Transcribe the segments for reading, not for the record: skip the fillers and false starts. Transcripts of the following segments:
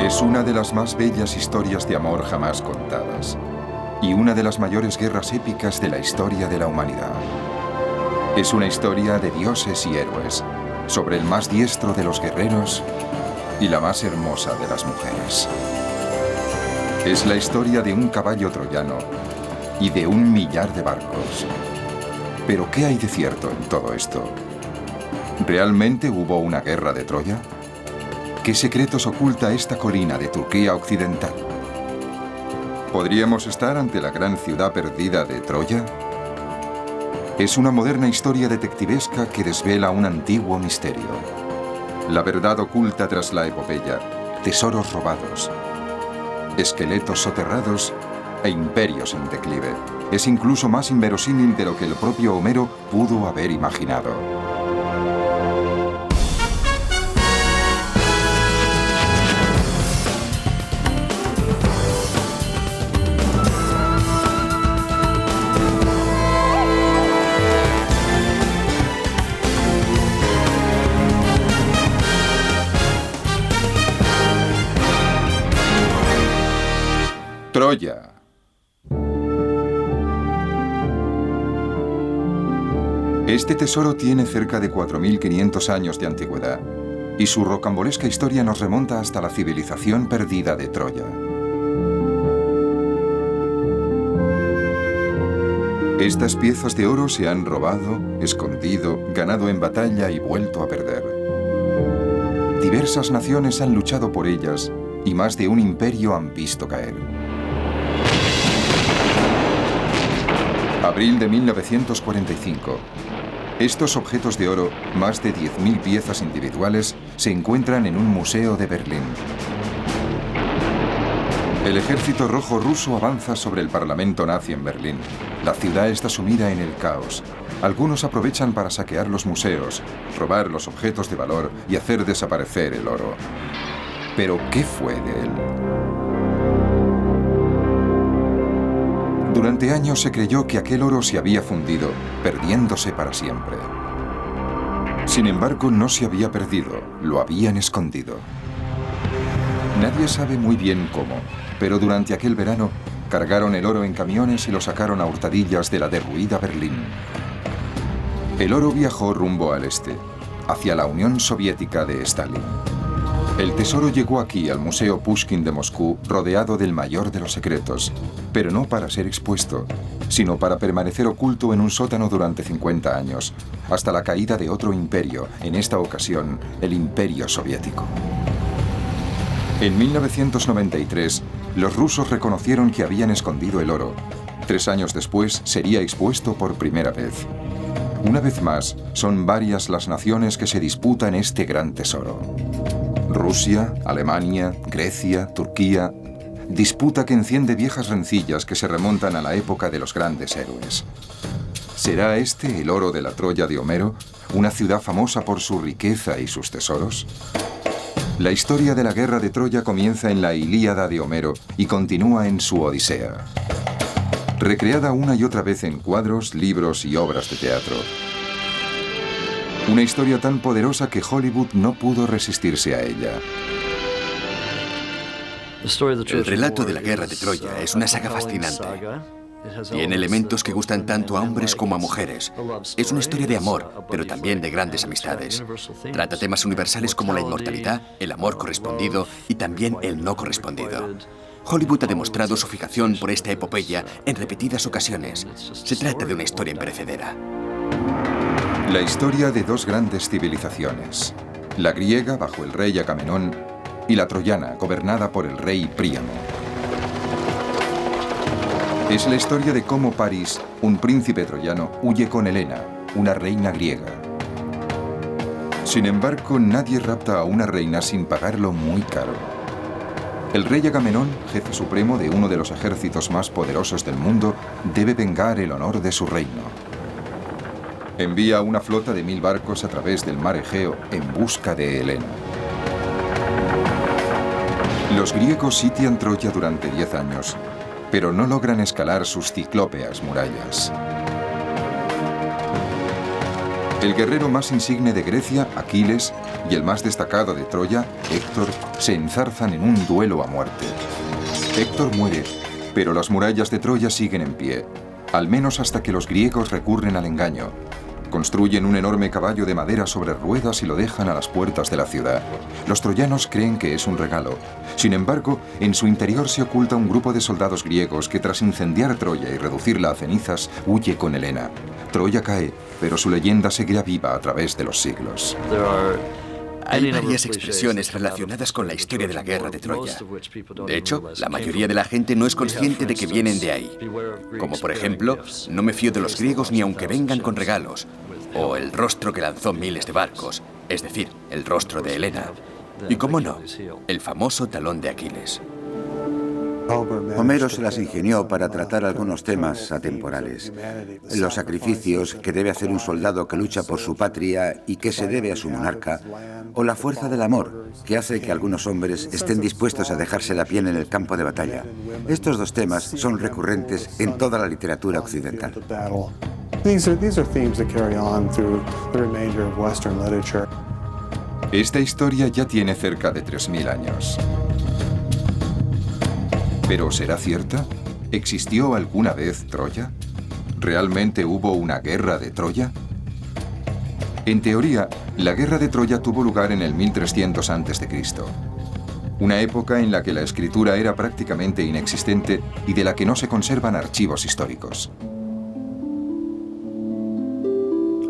Es una de las más bellas historias de amor jamás contadas y una de las mayores guerras épicas de la historia de la humanidad. Es una historia de dioses y héroes, sobre el más diestro de los guerreros y la más hermosa de las mujeres. Es la historia de un caballo troyano y de 1 millar de barcos. Pero ¿qué hay de cierto en todo esto? ¿Realmente hubo una guerra de Troya? ¿Qué secretos oculta esta colina de Turquía occidental? ¿Podríamos estar ante la gran ciudad perdida de Troya? Es una moderna historia detectivesca que desvela un antiguo misterio. La verdad oculta tras la epopeya, tesoros robados, esqueletos soterrados e imperios en declive. Es incluso más inverosímil de lo que el propio Homero pudo haber imaginado. Troya. Este tesoro tiene cerca de 4.500 años de antigüedad y su rocambolesca historia nos remonta hasta la civilización perdida de Troya. Estas piezas de oro se han robado, escondido, ganado en batalla y vuelto a perder. Diversas naciones han luchado por ellas y más de un imperio han visto caer. Abril de 1945. Estos objetos de oro, más de 10.000 piezas individuales, se encuentran en un museo de Berlín. El ejército rojo ruso avanza sobre el parlamento nazi en Berlín. La ciudad está sumida en el caos. Algunos aprovechan para saquear los museos, robar los objetos de valor y hacer desaparecer el oro. ¿Pero qué fue de él? Durante años se creyó que aquel oro se había fundido, perdiéndose para siempre. Sin embargo, no se había perdido, lo habían escondido. Nadie sabe muy bien cómo, pero durante aquel verano cargaron el oro en camiones y lo sacaron a hurtadillas de la derruida Berlín. El oro viajó rumbo al este, hacia la Unión Soviética de Stalin. El tesoro llegó aquí, al Museo Pushkin de Moscú, rodeado del mayor de los secretos, pero no para ser expuesto, sino para permanecer oculto en un sótano durante 50 años, hasta la caída de otro imperio, en esta ocasión, el Imperio Soviético. En 1993, los rusos reconocieron que habían escondido el oro. 3 años después, sería expuesto por primera vez. Una vez más, son varias las naciones que se disputan este gran tesoro. Rusia, Alemania, Grecia, Turquía. Disputa que enciende viejas rencillas que se remontan a la época de los grandes héroes. ¿Será este el oro de la Troya de Homero, una ciudad famosa por su riqueza y sus tesoros? La historia de la guerra de Troya comienza en la Ilíada de Homero y continúa en su Odisea. Recreada una y otra vez en cuadros, libros y obras de teatro. Una historia tan poderosa que Hollywood no pudo resistirse a ella. El relato de la guerra de Troya es una saga fascinante. Tiene elementos que gustan tanto a hombres como a mujeres. Es una historia de amor, pero también de grandes amistades. Trata temas universales como la inmortalidad, el amor correspondido y también el no correspondido. Hollywood ha demostrado su fijación por esta epopeya en repetidas ocasiones. Se trata de una historia imperecedera. La historia de 2 grandes civilizaciones. La griega, bajo el rey Agamenón, y la troyana, gobernada por el rey Príamo. Es la historia de cómo París, un príncipe troyano, huye con Helena, una reina griega. Sin embargo, nadie rapta a una reina sin pagarlo muy caro. El rey Agamenón, jefe supremo de uno de los ejércitos más poderosos del mundo, debe vengar el honor de su reino. Envía una flota de 1000 barcos a través del mar Egeo en busca de Helena. Los griegos sitian Troya durante 10 años, pero no logran escalar sus ciclópeas murallas. El guerrero más insigne de Grecia, Aquiles, y el más destacado de Troya, Héctor, se enzarzan en un duelo a muerte. Héctor muere, pero las murallas de Troya siguen en pie, al menos hasta que los griegos recurren al engaño. Construyen un enorme caballo de madera sobre ruedas y lo dejan a las puertas de la ciudad. Los troyanos creen que es un regalo. Sin embargo, en su interior se oculta un grupo de soldados griegos que, tras incendiar Troya y reducirla a cenizas, huye con Helena. Troya cae, pero su leyenda seguirá viva a través de los siglos. Hay varias expresiones relacionadas con la historia de la guerra de Troya. De hecho, la mayoría de la gente no es consciente de que vienen de ahí. Como por ejemplo, no me fío de los griegos ni aunque vengan con regalos. O el rostro que lanzó miles de barcos, es decir, el rostro de Helena. Y cómo no, el famoso talón de Aquiles. Homero se las ingenió para tratar algunos temas atemporales. Los sacrificios que debe hacer un soldado que lucha por su patria y que se debe a su monarca, o la fuerza del amor, que hace que algunos hombres estén dispuestos a dejarse la piel en el campo de batalla. Estos dos temas son recurrentes en toda la literatura occidental. Esta historia ya tiene cerca de 3000 años. ¿Pero será cierta? ¿Existió alguna vez Troya? ¿Realmente hubo una guerra de Troya? En teoría, la guerra de Troya tuvo lugar en el 1300 a.C., una época en la que la escritura era prácticamente inexistente y de la que no se conservan archivos históricos.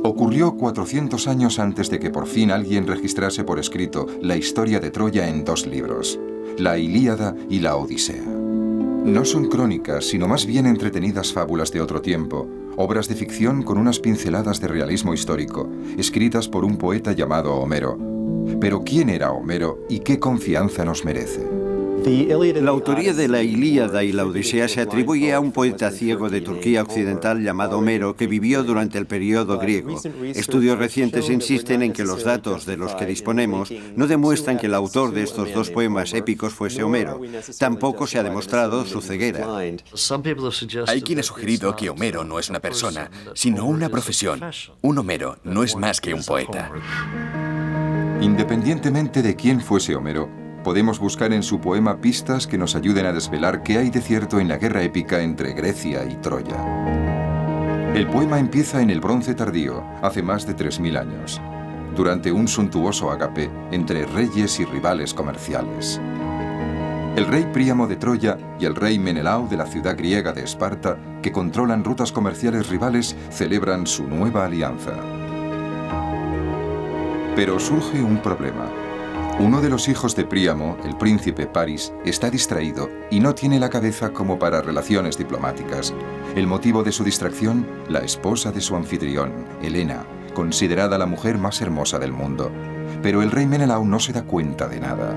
Ocurrió 400 años antes de que por fin alguien registrase por escrito la historia de Troya en 2 libros, la Ilíada y la Odisea. No son crónicas, sino más bien entretenidas fábulas de otro tiempo, obras de ficción con unas pinceladas de realismo histórico, escritas por un poeta llamado Homero. Pero ¿quién era Homero y qué confianza nos merece? La autoría de la Ilíada y la Odisea se atribuye a un poeta ciego de Turquía occidental llamado Homero que vivió durante el periodo griego. Estudios recientes insisten en que los datos de los que disponemos no demuestran que el autor de estos 2 poemas épicos fuese Homero. Tampoco se ha demostrado su ceguera. Hay quien ha sugerido que Homero no es una persona, sino una profesión. Un Homero no es más que un poeta. Independientemente de quién fuese Homero, podemos buscar en su poema pistas que nos ayuden a desvelar qué hay de cierto en la guerra épica entre Grecia y Troya. El poema empieza en el Bronce tardío, hace más de 3000 años, durante un suntuoso ágape entre reyes y rivales comerciales. El rey Príamo de Troya y el rey Menelao de la ciudad griega de Esparta, que controlan rutas comerciales rivales, celebran su nueva alianza. Pero surge un problema. Uno de los hijos de Príamo, el príncipe Paris, está distraído y no tiene la cabeza como para relaciones diplomáticas. El motivo de su distracción, la esposa de su anfitrión, Helena, considerada la mujer más hermosa del mundo. Pero el rey Menelao no se da cuenta de nada.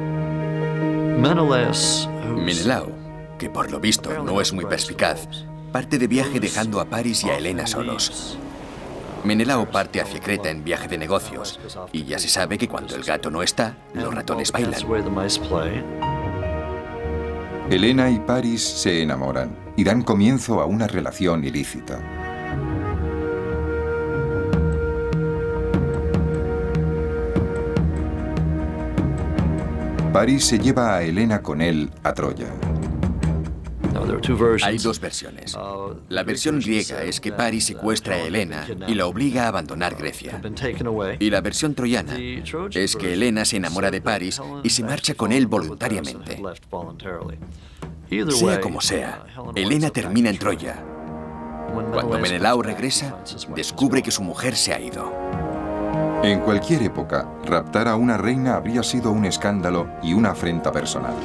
Menelao, que por lo visto no es muy perspicaz, parte de viaje dejando a Paris y a Helena solos. Menelao parte hacia Creta en viaje de negocios, y ya se sabe que cuando el gato no está, los ratones bailan. Helena y Paris se enamoran y dan comienzo a una relación ilícita. Paris se lleva a Helena con él a Troya. Hay 2 versiones. La versión griega es que Paris secuestra a Helena y la obliga a abandonar Grecia. Y la versión troyana es que Helena se enamora de Paris y se marcha con él voluntariamente. Sea como sea, Helena termina en Troya. Cuando Menelao regresa, descubre que su mujer se ha ido. En cualquier época, raptar a una reina habría sido un escándalo y una afrenta personal.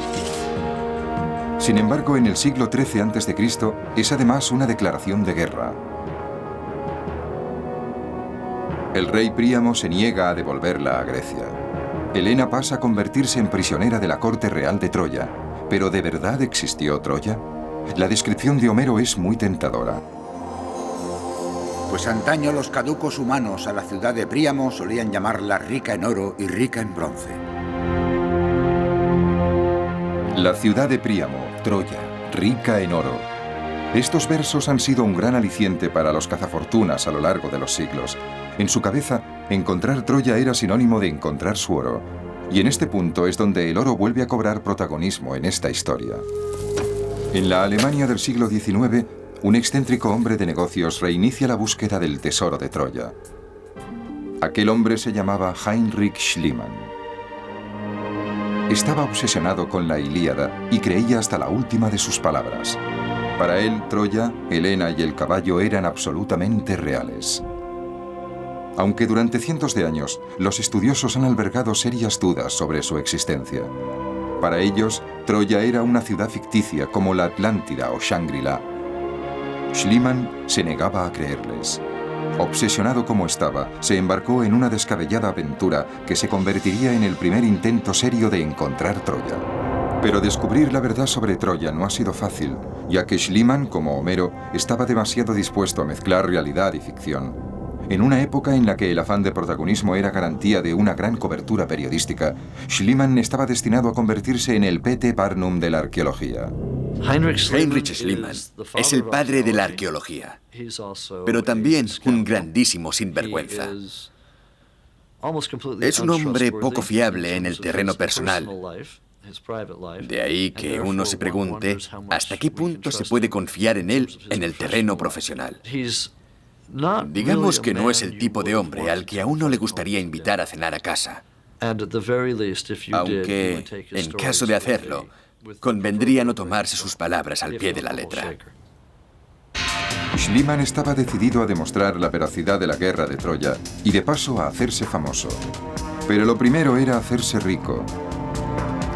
Sin embargo, en el siglo XIII a.C. es además una declaración de guerra. El rey Príamo se niega a devolverla a Grecia. Helena pasa a convertirse en prisionera de la corte real de Troya. ¿Pero de verdad existió Troya? La descripción de Homero es muy tentadora. Pues antaño los caducos humanos a la ciudad de Príamo solían llamarla rica en oro y rica en bronce. La ciudad de Príamo, Troya, rica en oro. Estos versos han sido un gran aliciente para los cazafortunas a lo largo de los siglos. En su cabeza encontrar Troya era sinónimo de encontrar su oro. Y en este punto es donde el oro vuelve a cobrar protagonismo en esta historia. En la Alemania del siglo XIX, un excéntrico hombre de negocios reinicia la búsqueda del tesoro de Troya. Aquel hombre se llamaba Heinrich Schliemann. Estaba obsesionado con la Ilíada y creía hasta la última de sus palabras. Para él, Troya, Helena y el caballo eran absolutamente reales. Aunque durante cientos de años los estudiosos han albergado serias dudas sobre su existencia. Para ellos, Troya era una ciudad ficticia como la Atlántida o Shangri-La. Schliemann se negaba a creerles. Obsesionado como estaba, se embarcó en una descabellada aventura que se convertiría en el primer intento serio de encontrar Troya. Pero descubrir la verdad sobre Troya no ha sido fácil, ya que Schliemann, como Homero, estaba demasiado dispuesto a mezclar realidad y ficción. En una época en la que el afán de protagonismo era garantía de una gran cobertura periodística, Schliemann estaba destinado a convertirse en el P.T. Barnum de la arqueología. Heinrich Schliemann es el padre de la arqueología, pero también un grandísimo sinvergüenza. Es un hombre poco fiable en el terreno personal. De ahí que uno se pregunte hasta qué punto se puede confiar en él en el terreno profesional. Digamos que no es el tipo de hombre al que a uno le gustaría invitar a cenar a casa. Aunque, en caso de hacerlo, convendría no tomarse sus palabras al pie de la letra. Schliemann estaba decidido a demostrar la veracidad de la guerra de Troya y de paso a hacerse famoso. Pero lo primero era hacerse rico.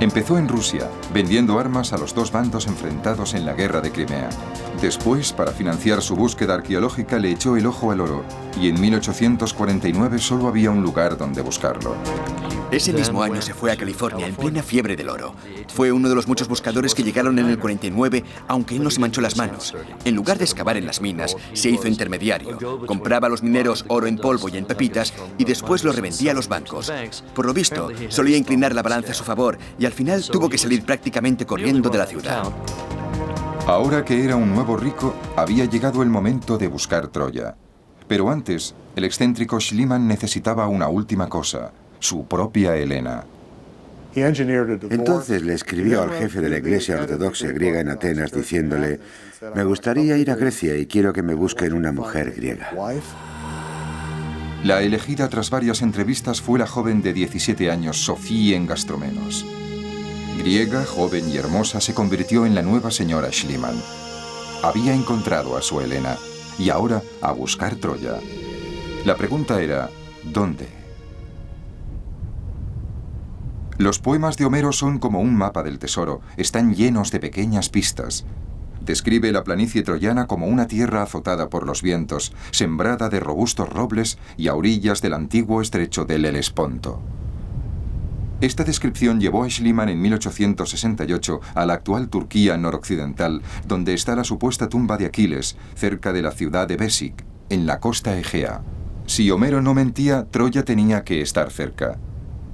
Empezó en Rusia, vendiendo armas a los dos bandos enfrentados en la guerra de Crimea. Después, para financiar su búsqueda arqueológica, le echó el ojo al oro, y en 1849 solo había un lugar donde buscarlo. Ese mismo año se fue a California en plena fiebre del oro. Fue uno de los muchos buscadores que llegaron en el 49, aunque él no se manchó las manos. En lugar de excavar en las minas, se hizo intermediario. Compraba a los mineros oro en polvo y en pepitas y después lo revendía a los bancos. Por lo visto, solía inclinar la balanza a su favor y al final tuvo que salir prácticamente corriendo de la ciudad. Ahora que era un nuevo rico, había llegado el momento de buscar Troya. Pero antes, el excéntrico Schliemann necesitaba una última cosa: su propia Helena. Entonces le escribió al jefe de la iglesia ortodoxa griega en Atenas diciéndole: me gustaría ir a Grecia y quiero que me busquen una mujer griega. La elegida tras varias entrevistas fue la joven de 17 años, Sofía Engastromenos. Griega, joven y hermosa, se convirtió en la nueva señora Schliemann. Había encontrado a su Helena y ahora a buscar Troya. La pregunta era: ¿dónde? Los poemas de Homero son como un mapa del tesoro, están llenos de pequeñas pistas. Describe la planicie troyana como una tierra azotada por los vientos, sembrada de robustos robles y a orillas del antiguo estrecho del Helesponto. Esta descripción llevó a Schliemann en 1868 a la actual Turquía noroccidental, donde está la supuesta tumba de Aquiles, cerca de la ciudad de Besik, en la costa Egea. Si Homero no mentía, Troya tenía que estar cerca.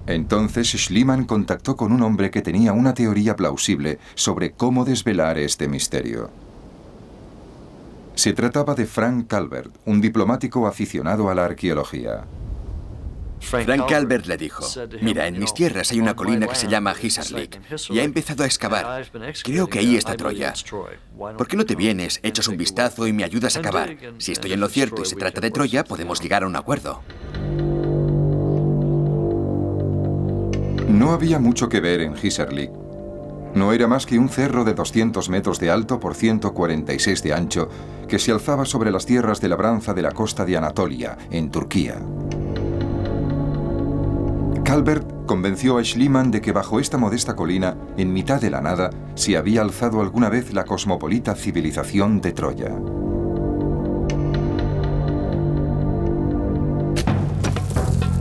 Entonces Schliemann contactó con un hombre que tenía una teoría plausible sobre cómo desvelar este misterio. Se trataba de Frank Calvert, un diplomático aficionado a la arqueología. Frank Calvert le dijo: mira, en mis tierras hay una colina que se llama Hisarlik y ha empezado a excavar. Creo que ahí está Troya. ¿Por qué no te vienes, echas un vistazo y me ayudas a cavar? Si estoy en lo cierto y se trata de Troya, podemos llegar a un acuerdo. No había mucho que ver en Hisarlik. No era más que un cerro de 200 metros de alto por 146 de ancho que se alzaba sobre las tierras de labranza de la costa de Anatolia, en Turquía. Calvert convenció a Schliemann de que bajo esta modesta colina, en mitad de la nada, se había alzado alguna vez la cosmopolita civilización de Troya.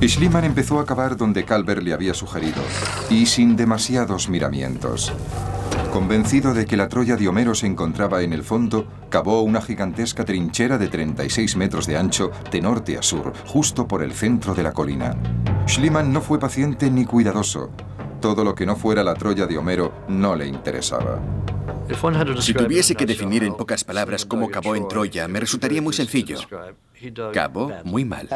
Schliemann empezó a cavar donde Calvert le había sugerido, y sin demasiados miramientos. Convencido de que la Troya de Homero se encontraba en el fondo, cavó una gigantesca trinchera de 36 metros de ancho de norte a sur, justo por el centro de la colina. Schliemann no fue paciente ni cuidadoso. Todo lo que no fuera la Troya de Homero no le interesaba. Si tuviese que definir en pocas palabras cómo cavó en Troya, me resultaría muy sencillo. Cavó muy mal.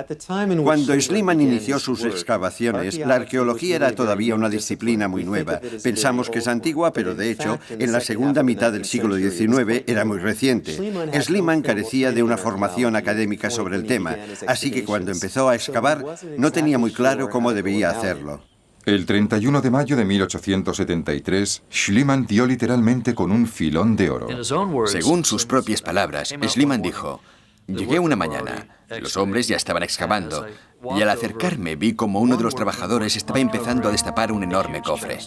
Cuando Schliemann inició sus excavaciones, la arqueología era todavía una disciplina muy nueva. Pensamos que es antigua, pero de hecho, en la segunda mitad del siglo XIX era muy reciente. Schliemann carecía de una formación académica sobre el tema, así que cuando empezó a excavar, no tenía muy claro cómo debía hacerlo. El 31 de mayo de 1873, Schliemann dio literalmente con un filón de oro. Según sus propias palabras, Schliemann dijo: llegué una mañana, los hombres ya estaban excavando, y al acercarme vi como uno de los trabajadores estaba empezando a destapar un enorme cofre.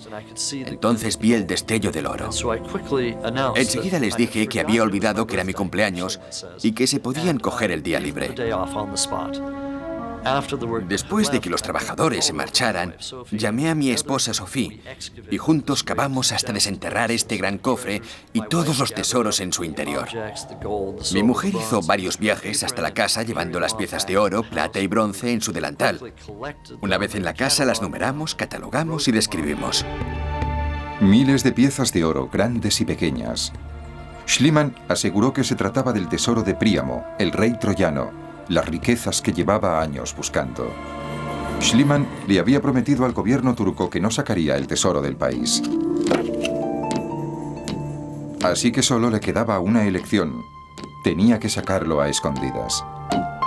Entonces vi el destello del oro. Enseguida les dije que había olvidado que era mi cumpleaños y que se podían coger el día libre. Después de que los trabajadores se marcharan, llamé a mi esposa Sophie y juntos cavamos hasta desenterrar este gran cofre y todos los tesoros en su interior. Mi mujer hizo varios viajes hasta la casa llevando las piezas de oro, plata y bronce en su delantal. Una vez en la casa las numeramos, catalogamos y describimos. Miles de piezas de oro, grandes y pequeñas. Schliemann aseguró que se trataba del tesoro de Príamo, el rey troyano, las riquezas que llevaba años buscando. Schliemann le había prometido al gobierno turco que no sacaría el tesoro del país. Así que solo le quedaba una elección. Tenía que sacarlo a escondidas.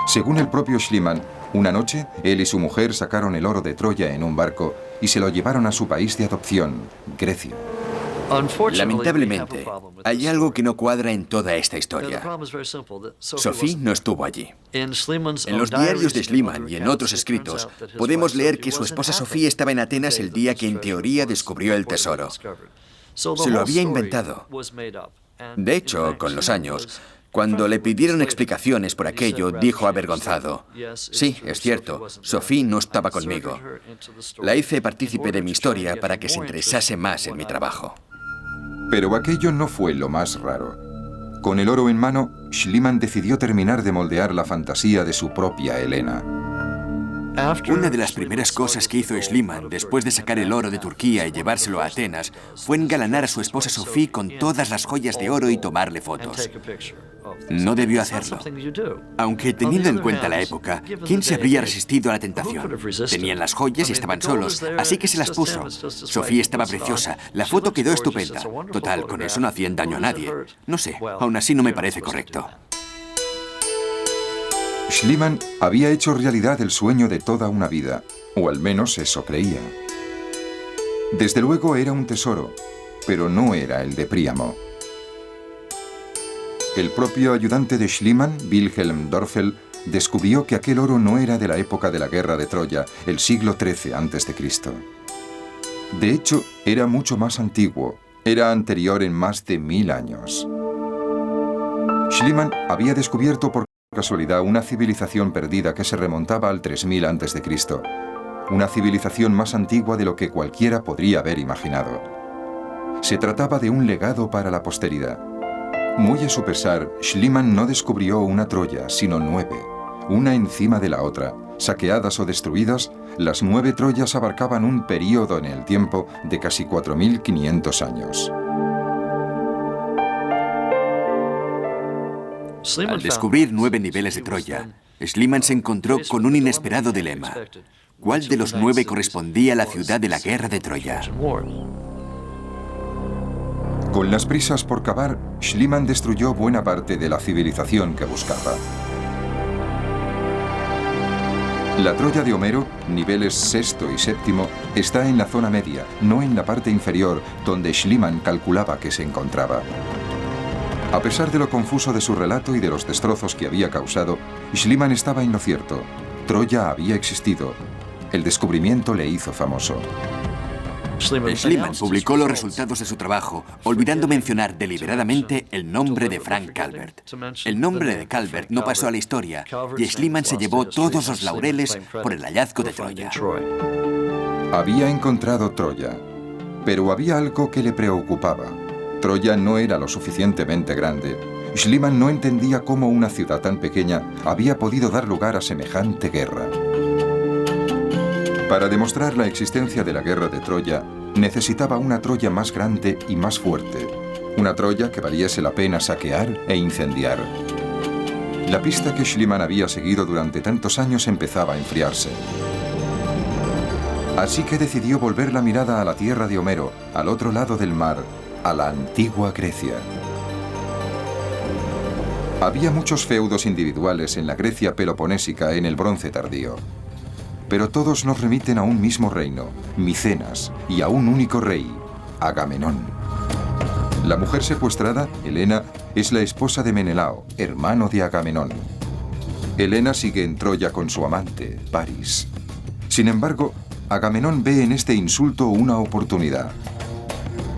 Según el propio Schliemann, una noche, él y su mujer sacaron el oro de Troya en un barco y se lo llevaron a su país de adopción, Grecia. Lamentablemente, hay algo que no cuadra en toda esta historia. Sophie no estuvo allí. En los diarios de Schliemann y en otros escritos, podemos leer que su esposa Sophie estaba en Atenas el día que en teoría descubrió el tesoro. Se lo había inventado. De hecho, con los años, cuando le pidieron explicaciones por aquello, dijo avergonzado: sí, es cierto, Sophie no estaba conmigo. La hice partícipe de mi historia para que se interesase más en mi trabajo. Pero aquello no fue lo más raro. Con el oro en mano, Schliemann decidió terminar de moldear la fantasía de su propia Helena. Una de las primeras cosas que hizo Schliemann después de sacar el oro de Turquía y llevárselo a Atenas fue engalanar a su esposa Sophie con todas las joyas de oro y tomarle fotos. No debió hacerlo. Aunque teniendo en cuenta la época, ¿quién se habría resistido a la tentación? Tenían las joyas y estaban solos, así que se las puso. Sophie estaba preciosa, la foto quedó estupenda. Total, con eso no hacían daño a nadie. No sé, aún así no me parece correcto. Schliemann había hecho realidad el sueño de toda una vida, o al menos eso creía. Desde luego era un tesoro, pero no era el de Príamo. El propio ayudante de Schliemann, Wilhelm Dörfel, descubrió que aquel oro no era de la época de la guerra de Troya, el siglo XIII a.C. De hecho, era mucho más antiguo, era anterior en más de 1000 años. Schliemann había descubierto por casualidad una civilización perdida que se remontaba al 3000 a.C., una civilización más antigua de lo que cualquiera podría haber imaginado. Se trataba de un legado para la posteridad. Muy a su pesar, Schliemann no descubrió una Troya, sino 9, una encima de la otra. Saqueadas o destruidas, las 9 Troyas abarcaban un período en el tiempo de casi 4500 años. Al descubrir 9 niveles de Troya, Schliemann se encontró con un inesperado dilema. ¿Cuál de los 9 correspondía a la ciudad de la guerra de Troya? Con las prisas por cavar, Schliemann destruyó buena parte de la civilización que buscaba. La Troya de Homero, niveles 6º y 7º, está en la zona media, no en la parte inferior, donde Schliemann calculaba que se encontraba. A pesar de lo confuso de su relato y de los destrozos que había causado, Schliemann estaba en lo cierto. Troya había existido. El descubrimiento le hizo famoso. Schliemann publicó los resultados de su trabajo, olvidando mencionar deliberadamente el nombre de Frank Calvert. El nombre de Calvert no pasó a la historia y Schliemann se llevó todos los laureles por el hallazgo de Troya. Había encontrado Troya, pero había algo que le preocupaba. Troya no era lo suficientemente grande. Schliemann no entendía cómo una ciudad tan pequeña había podido dar lugar a semejante guerra. Para demostrar la existencia de la guerra de Troya, necesitaba una Troya más grande y más fuerte, Una Troya que valiese la pena saquear e incendiar. La pista que Schliemann había seguido durante tantos años empezaba a enfriarse. Así que decidió volver la mirada a la tierra de Homero, al otro lado del mar, a la antigua Grecia. Había muchos feudos individuales en la Grecia peloponésica en el Bronce tardío. Pero todos nos remiten a un mismo reino, Micenas, y a un único rey, Agamenón. La mujer secuestrada, Helena, es la esposa de Menelao, hermano de Agamenón. Helena sigue en Troya con su amante, París. Sin embargo, Agamenón ve en este insulto una oportunidad.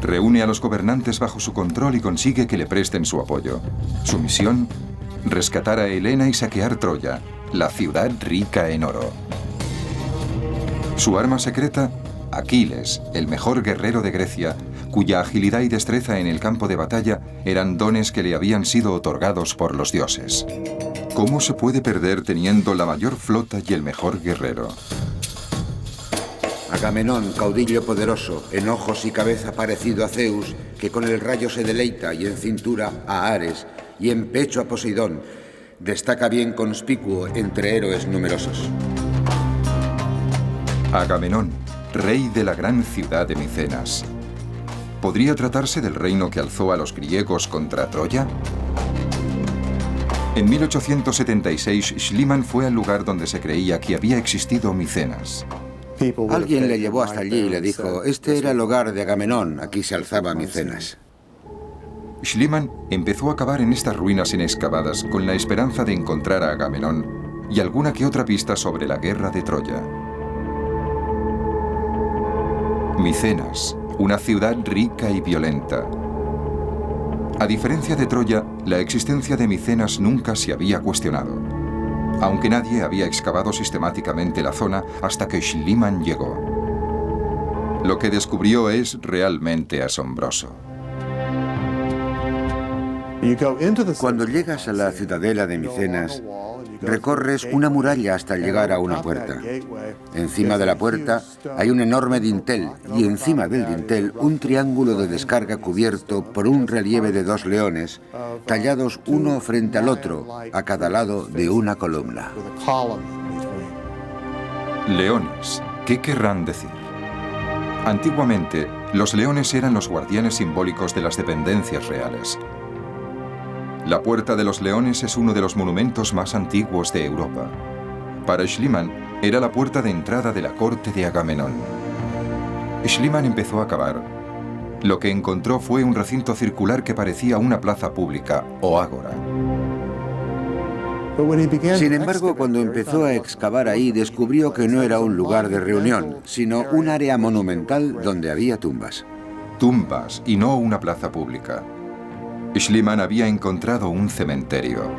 Reúne a los gobernantes bajo su control y consigue que le presten su apoyo. Su misión, rescatar a Helena y saquear Troya, la ciudad rica en oro. Su arma secreta, Aquiles, el mejor guerrero de Grecia, cuya agilidad y destreza en el campo de batalla eran dones que le habían sido otorgados por los dioses. ¿Cómo se puede perder teniendo la mayor flota y el mejor guerrero? Agamenón, caudillo poderoso, en ojos y cabeza parecido a Zeus, que con el rayo se deleita, y en cintura a Ares, y en pecho a Poseidón, destaca bien conspicuo entre héroes numerosos. Agamenón, rey de la gran ciudad de Micenas. ¿Podría tratarse del reino que alzó a los griegos contra Troya? En 1876, Schliemann fue al lugar donde se creía que había existido Micenas. Alguien le llevó hasta allí y le dijo, este era el hogar de Agamenón, aquí se alzaba Micenas. Schliemann empezó a cavar en estas ruinas inexcavadas con la esperanza de encontrar a Agamenón y alguna que otra pista sobre la guerra de Troya. Micenas, una ciudad rica y violenta. A diferencia de Troya, la existencia de Micenas nunca se había cuestionado, aunque nadie había excavado sistemáticamente la zona hasta que Schliemann llegó. Lo que descubrió es realmente asombroso. Cuando llegas a la ciudadela de Micenas, recorres una muralla hasta llegar a una puerta. Encima de la puerta hay un enorme dintel y encima del dintel un triángulo de descarga cubierto por un relieve de 2 leones, tallados uno frente al otro, a cada lado de una columna. Leones, ¿qué querrán decir? Antiguamente, los leones eran los guardianes simbólicos de las dependencias reales. La Puerta de los Leones es uno de los monumentos más antiguos de Europa. Para Schliemann, era la puerta de entrada de la corte de Agamenón. Schliemann empezó a cavar. Lo que encontró fue un recinto circular que parecía una plaza pública o ágora. Sin embargo, cuando empezó a excavar ahí, descubrió que no era un lugar de reunión, sino un área monumental donde había tumbas. Tumbas y no una plaza pública. Schliemann había encontrado un cementerio.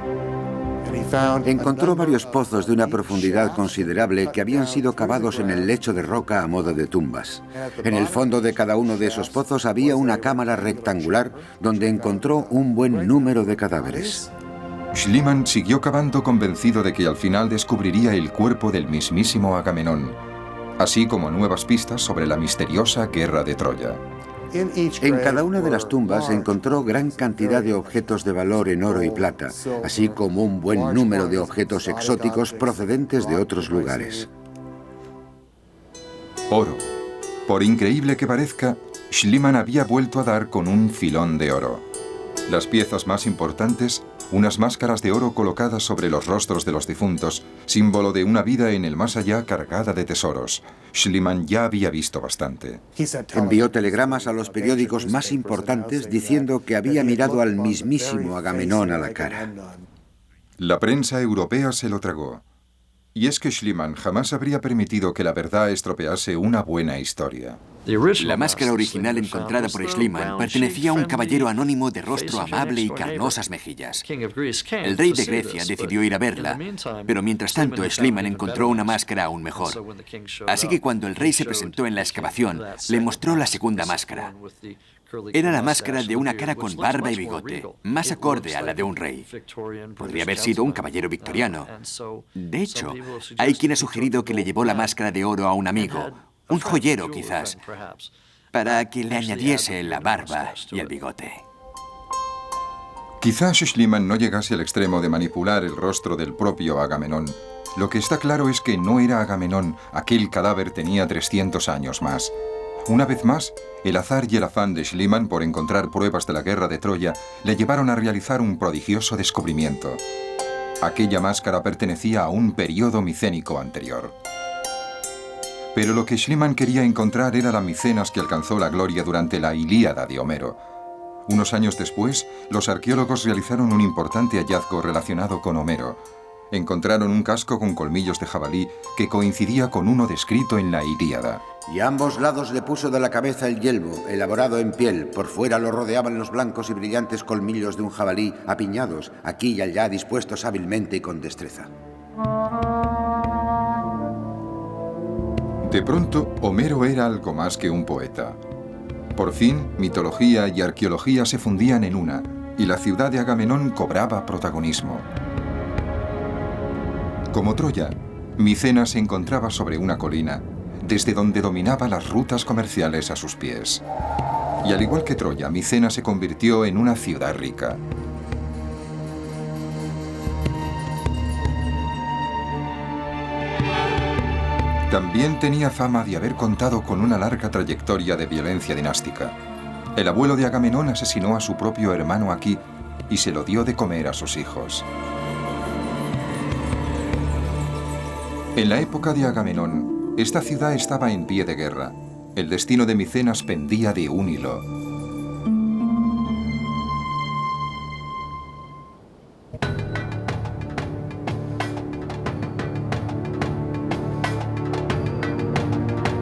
Encontró varios pozos de una profundidad considerable que habían sido cavados en el lecho de roca a modo de tumbas. En el fondo de cada uno de esos pozos había una cámara rectangular donde encontró un buen número de cadáveres. Schliemann siguió cavando convencido de que al final descubriría el cuerpo del mismísimo Agamenón, así como nuevas pistas sobre la misteriosa guerra de Troya. En cada una de las tumbas encontró gran cantidad de objetos de valor en oro y plata, así como un buen número de objetos exóticos procedentes de otros lugares. Oro. Por increíble que parezca, Schliemann había vuelto a dar con un filón de oro. Las piezas más importantes, unas máscaras de oro colocadas sobre los rostros de los difuntos, símbolo de una vida en el más allá cargada de tesoros. Schliemann ya había visto bastante. Envió telegramas a los periódicos más importantes diciendo que había mirado al mismísimo Agamenón a la cara. La prensa europea se lo tragó. Y es que Schliemann jamás habría permitido que la verdad estropease una buena historia. La máscara original encontrada por Schliemann pertenecía a un caballero anónimo de rostro amable y carnosas mejillas. El rey de Grecia decidió ir a verla, pero mientras tanto Schliemann encontró una máscara aún mejor. Así que cuando el rey se presentó en la excavación, le mostró la segunda máscara. Era la máscara de una cara con barba y bigote, más acorde a la de un rey. Podría haber sido un caballero victoriano. De hecho, hay quien ha sugerido que le llevó la máscara de oro a un amigo, un joyero quizás, para que le añadiese la barba y el bigote. Quizás Schliemann no llegase al extremo de manipular el rostro del propio Agamenón. Lo que está claro es que no era Agamenón, aquel cadáver tenía 300 años más. Una vez más, el azar y el afán de Schliemann por encontrar pruebas de la guerra de Troya le llevaron a realizar un prodigioso descubrimiento. Aquella máscara pertenecía a un periodo micénico anterior. Pero lo que Schliemann quería encontrar era la Micenas que alcanzó la gloria durante la Ilíada de Homero. Unos años después, los arqueólogos realizaron un importante hallazgo relacionado con Homero. Encontraron un casco con colmillos de jabalí que coincidía con uno descrito en la Ilíada. Y a ambos lados le puso de la cabeza el yelmo, elaborado en piel. Por fuera lo rodeaban los blancos y brillantes colmillos de un jabalí, apiñados, aquí y allá dispuestos hábilmente y con destreza. De pronto, Homero era algo más que un poeta. Por fin, mitología y arqueología se fundían en una, y la ciudad de Agamenón cobraba protagonismo. Como Troya, Micenas se encontraba sobre una colina, desde donde dominaba las rutas comerciales a sus pies. Y al igual que Troya, Micenas se convirtió en una ciudad rica. También tenía fama de haber contado con una larga trayectoria de violencia dinástica. El abuelo de Agamenón asesinó a su propio hermano aquí y se lo dio de comer a sus hijos. En la época de Agamenón, esta ciudad estaba en pie de guerra. El destino de Micenas pendía de un hilo.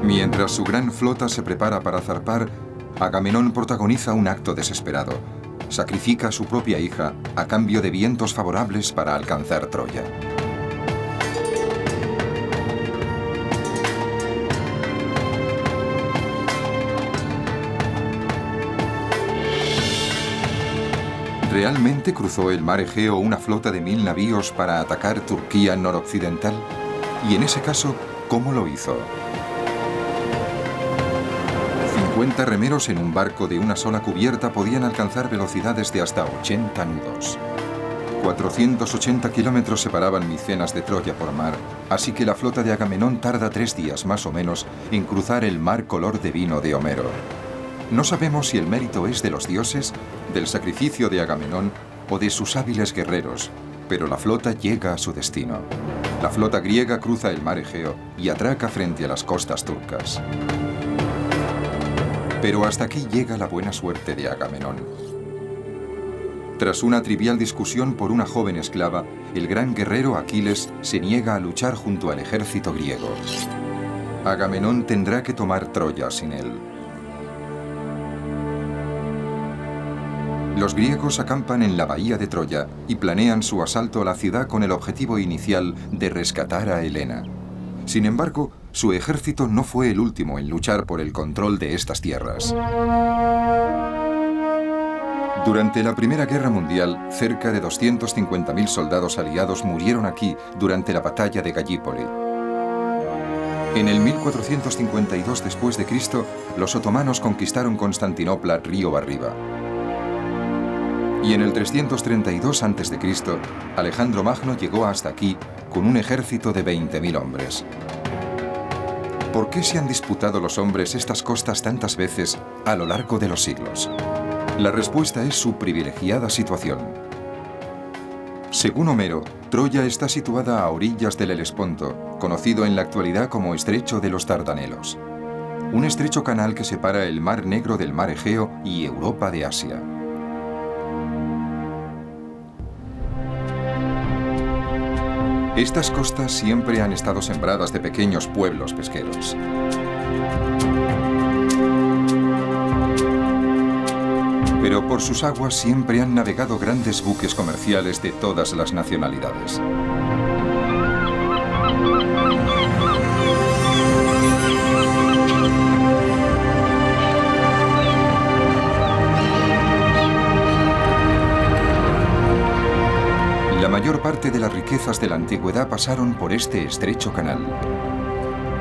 Mientras su gran flota se prepara para zarpar, Agamenón protagoniza un acto desesperado. Sacrifica a su propia hija a cambio de vientos favorables para alcanzar Troya. ¿Realmente cruzó el mar Egeo una flota de 1000 navíos para atacar Turquía noroccidental? Y en ese caso, ¿cómo lo hizo? 50 remeros en un barco de una sola cubierta podían alcanzar velocidades de hasta 80 nudos. 480 kilómetros separaban Micenas de Troya por mar, así que la flota de Agamenón tarda 3 días más o menos en cruzar el mar color de vino de Homero. No sabemos si el mérito es de los dioses, del sacrificio de Agamenón o de sus hábiles guerreros, pero la flota llega a su destino. La flota griega cruza el mar Egeo y atraca frente a las costas turcas. Pero hasta aquí llega la buena suerte de Agamenón. Tras una trivial discusión por una joven esclava, el gran guerrero Aquiles se niega a luchar junto al ejército griego. Agamenón tendrá que tomar Troya sin él. Los griegos acampan en la bahía de Troya y planean su asalto a la ciudad con el objetivo inicial de rescatar a Helena. Sin embargo, su ejército no fue el último en luchar por el control de estas tierras. Durante la Primera Guerra Mundial, cerca de 250.000 soldados aliados murieron aquí durante la batalla de Gallipoli. En el 1452 d.C., los otomanos conquistaron Constantinopla río arriba. Y en el 332 a.C., Alejandro Magno llegó hasta aquí con un ejército de 20.000 hombres. ¿Por qué se han disputado los hombres estas costas tantas veces a lo largo de los siglos? La respuesta es su privilegiada situación. Según Homero, Troya está situada a orillas del Helesponto, conocido en la actualidad como Estrecho de los Dardanelos, un estrecho canal que separa el Mar Negro del Mar Egeo y Europa de Asia. Estas costas siempre han estado sembradas de pequeños pueblos pesqueros. Pero por sus aguas siempre han navegado grandes buques comerciales de todas las nacionalidades. La mayor parte de las riquezas de la antigüedad pasaron por este estrecho canal.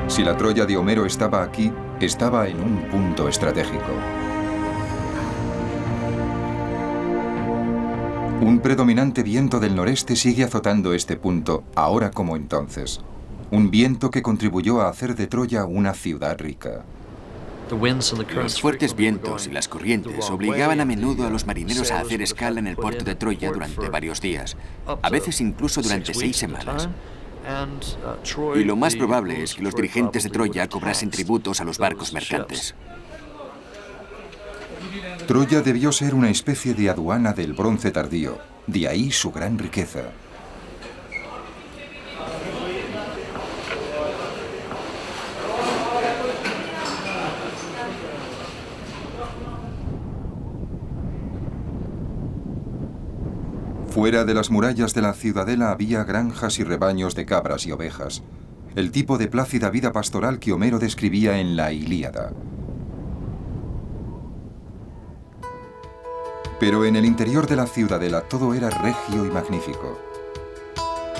Si la Troya de Homero estaba aquí, estaba en un punto estratégico. Un predominante viento del noreste sigue azotando este punto, ahora como entonces. Un viento que contribuyó a hacer de Troya una ciudad rica. Los fuertes vientos y las corrientes obligaban a menudo a los marineros a hacer escala en el puerto de Troya durante varios días, a veces incluso durante 6 semanas. Y lo más probable es que los dirigentes de Troya cobrasen tributos a los barcos mercantes. Troya debió ser una especie de aduana del bronce tardío, de ahí su gran riqueza. Fuera de las murallas de la ciudadela había granjas y rebaños de cabras y ovejas, el tipo de plácida vida pastoral que Homero describía en la Ilíada. Pero en el interior de la ciudadela todo era regio y magnífico.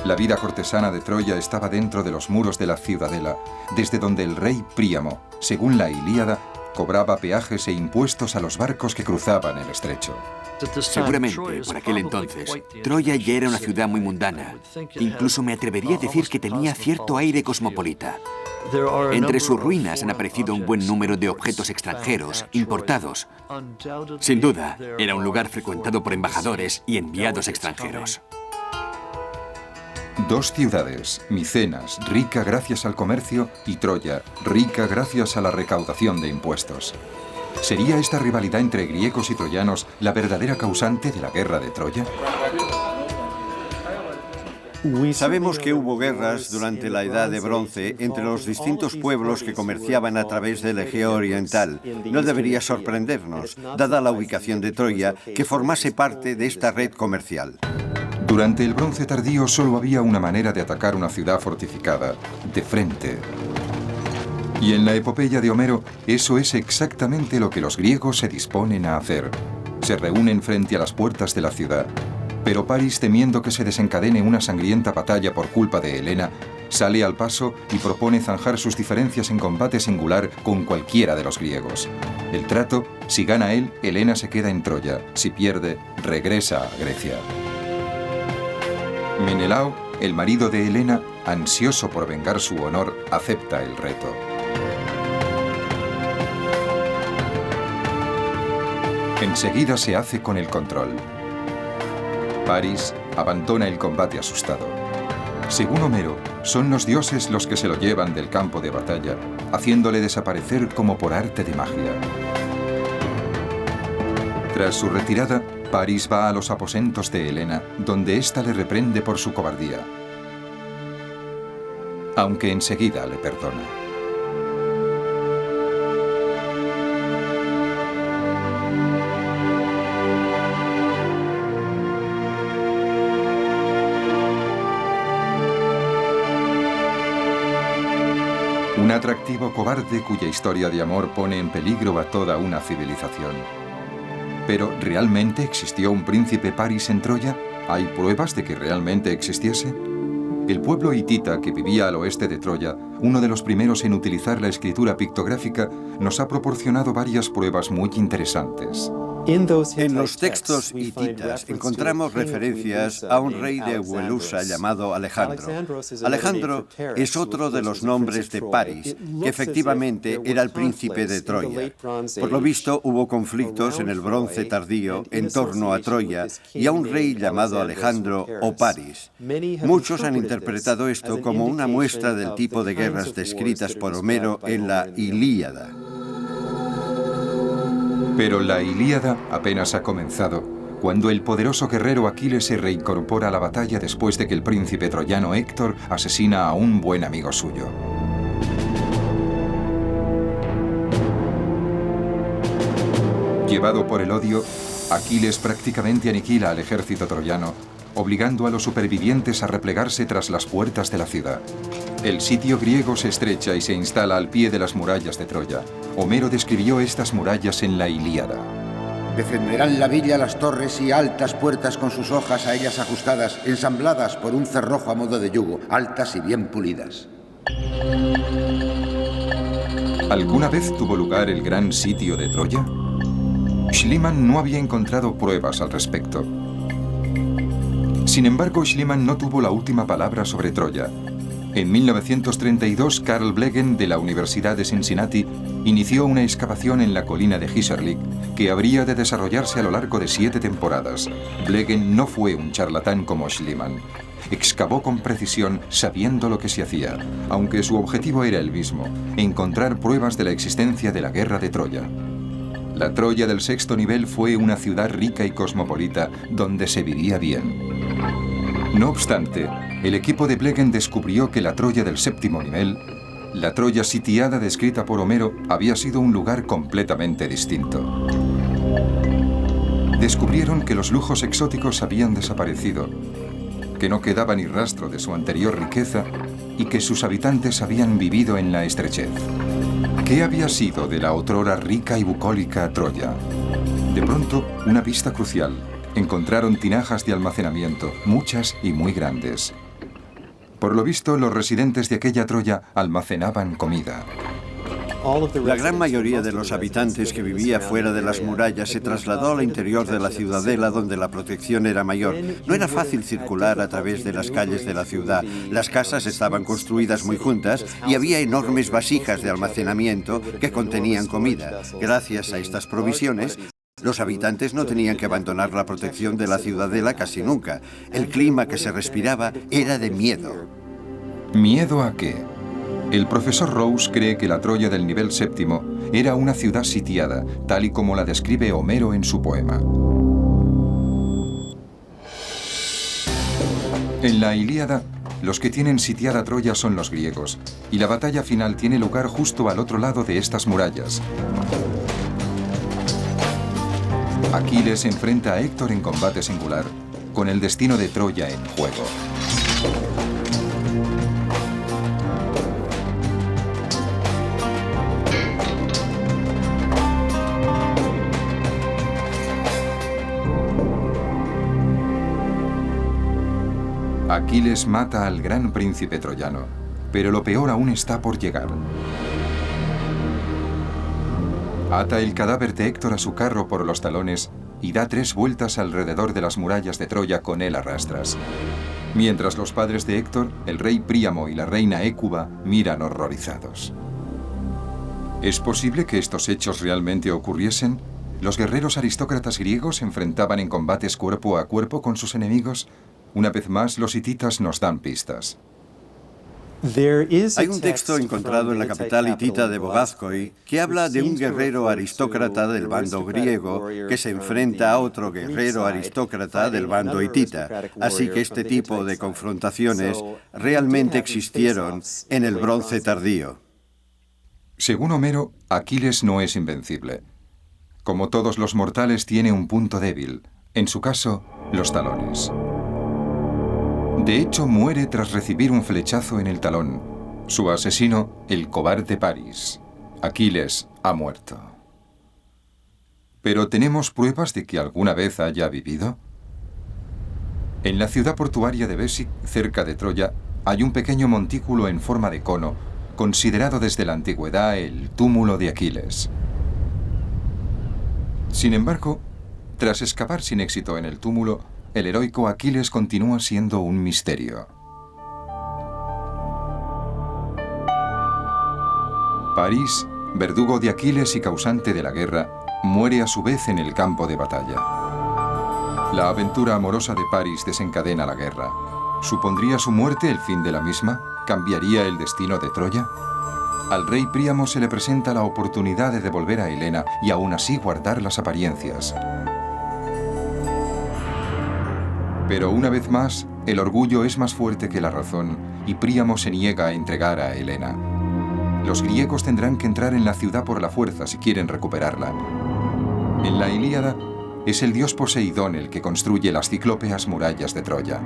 La vida cortesana de Troya estaba dentro de los muros de la ciudadela, desde donde el rey Príamo, según la Ilíada, cobraba peajes e impuestos a los barcos que cruzaban el estrecho. Seguramente, por aquel entonces, Troya ya era una ciudad muy mundana. Incluso me atrevería a decir que tenía cierto aire cosmopolita. Entre sus ruinas han aparecido un buen número de objetos extranjeros, importados. Sin duda, era un lugar frecuentado por embajadores y enviados extranjeros. Dos ciudades, Micenas, rica gracias al comercio, y Troya, rica gracias a la recaudación de impuestos. ¿Sería esta rivalidad entre griegos y troyanos la verdadera causante de la guerra de Troya? Sabemos que hubo guerras durante la Edad de Bronce entre los distintos pueblos que comerciaban a través del Egeo Oriental. No debería sorprendernos, dada la ubicación de Troya, que formase parte de esta red comercial. Durante el bronce tardío solo había una manera de atacar una ciudad fortificada, de frente. Y en la epopeya de Homero, eso es exactamente lo que los griegos se disponen a hacer. Se reúnen frente a las puertas de la ciudad. Pero París, temiendo que se desencadene una sangrienta batalla por culpa de Helena, sale al paso y propone zanjar sus diferencias en combate singular con cualquiera de los griegos. El trato: si gana él, Helena se queda en Troya; si pierde, regresa a Grecia. Menelao, el marido de Helena, ansioso por vengar su honor, acepta el reto. Enseguida se hace con el control. París abandona el combate asustado. Según Homero, son los dioses los que se lo llevan del campo de batalla, haciéndole desaparecer como por arte de magia. Tras su retirada, París va a los aposentos de Helena, donde ésta le reprende por su cobardía, aunque enseguida le perdona. Un atractivo cobarde cuya historia de amor pone en peligro a toda una civilización. ¿Pero realmente existió un príncipe París en Troya? ¿Hay pruebas de que realmente existiese? El pueblo hitita que vivía al oeste de Troya, uno de los primeros en utilizar la escritura pictográfica, nos ha proporcionado varias pruebas muy interesantes. En los textos hititas encontramos referencias a un rey de Huelusa llamado Alejandro. Alejandro es otro de los nombres de París, que efectivamente era el príncipe de Troya. Por lo visto, hubo conflictos en el bronce tardío en torno a Troya y a un rey llamado Alejandro o París. Muchos han interpretado esto como una muestra del tipo de guerras descritas por Homero en la Ilíada. Pero la Ilíada apenas ha comenzado, cuando el poderoso guerrero Aquiles se reincorpora a la batalla después de que el príncipe troyano Héctor asesina a un buen amigo suyo. Llevado por el odio, Aquiles prácticamente aniquila al ejército troyano, obligando a los supervivientes a replegarse tras las puertas de la ciudad. El sitio griego se estrecha y se instala al pie de las murallas de Troya. Homero describió estas murallas en la Ilíada. Defenderán la villa las torres y altas puertas con sus hojas a ellas ajustadas, ensambladas por un cerrojo a modo de yugo, altas y bien pulidas. ¿Alguna vez tuvo lugar el gran sitio de Troya? Schliemann no había encontrado pruebas al respecto. Sin embargo, Schliemann no tuvo la última palabra sobre Troya. En 1932, Carl Blegen, de la Universidad de Cincinnati, inició una excavación en la colina de Hissarlik que habría de desarrollarse a lo largo de 7 temporadas. Blegen no fue un charlatán como Schliemann. Excavó con precisión sabiendo lo que se hacía, aunque su objetivo era el mismo, encontrar pruebas de la existencia de la guerra de Troya. La Troya del 6º nivel fue una ciudad rica y cosmopolita donde se vivía bien. No obstante, el equipo de Blegen descubrió que la Troya del 7º nivel, la Troya sitiada descrita por Homero, había sido un lugar completamente distinto. Descubrieron que los lujos exóticos habían desaparecido, que no quedaba ni rastro de su anterior riqueza y que sus habitantes habían vivido en la estrechez. ¿Qué había sido de la otrora rica y bucólica Troya? De pronto, una pista crucial. Encontraron tinajas de almacenamiento, muchas y muy grandes. Por lo visto, los residentes de aquella Troya almacenaban comida. La gran mayoría de los habitantes que vivía fuera de las murallas se trasladó al interior de la ciudadela donde la protección era mayor. No era fácil circular a través de las calles de la ciudad. Las casas estaban construidas muy juntas y había enormes vasijas de almacenamiento que contenían comida. Gracias a estas provisiones, los habitantes no tenían que abandonar la protección de la ciudadela casi nunca. El clima que se respiraba era de miedo. ¿Miedo a qué? El profesor Rose cree que la Troya del nivel 7º era una ciudad sitiada, tal y como la describe Homero en su poema. En la Ilíada, los que tienen sitiada Troya son los griegos, y la batalla final tiene lugar justo al otro lado de estas murallas. Aquiles enfrenta a Héctor en combate singular, con el destino de Troya en juego. Aquiles mata al gran príncipe troyano, pero lo peor aún está por llegar. Ata el cadáver de Héctor a su carro por los talones y da 3 vueltas alrededor de las murallas de Troya con él a rastras. Mientras los padres de Héctor, el rey Príamo y la reina Hécuba, miran horrorizados. ¿Es posible que estos hechos realmente ocurriesen? ¿Los guerreros aristócratas griegos se enfrentaban en combates cuerpo a cuerpo con sus enemigos? Una vez más, los hititas nos dan pistas. Hay un texto encontrado en la capital hitita de Bogazkoi que habla de un guerrero aristócrata del bando griego que se enfrenta a otro guerrero aristócrata del bando hitita. Así que este tipo de confrontaciones realmente existieron en el bronce tardío. Según Homero, Aquiles no es invencible. Como todos los mortales, tiene un punto débil. En su caso, los talones. De hecho, muere tras recibir un flechazo en el talón. Su asesino, el cobarde París. Aquiles ha muerto. ¿Pero tenemos pruebas de que alguna vez haya vivido? En la ciudad portuaria de Bésic, cerca de Troya, hay un pequeño montículo en forma de cono, considerado desde la antigüedad el túmulo de Aquiles. Sin embargo, tras excavar sin éxito en el túmulo, el heroico Aquiles continúa siendo un misterio. París, verdugo de Aquiles y causante de la guerra, muere a su vez en el campo de batalla. La aventura amorosa de París desencadena la guerra. ¿Supondría su muerte el fin de la misma? ¿Cambiaría el destino de Troya? Al rey Príamo se le presenta la oportunidad de devolver a Helena y aún así guardar las apariencias. Pero una vez más, el orgullo es más fuerte que la razón y Príamo se niega a entregar a Helena. Los griegos tendrán que entrar en la ciudad por la fuerza si quieren recuperarla. En la Ilíada, es el dios Poseidón el que construye las ciclópeas murallas de Troya.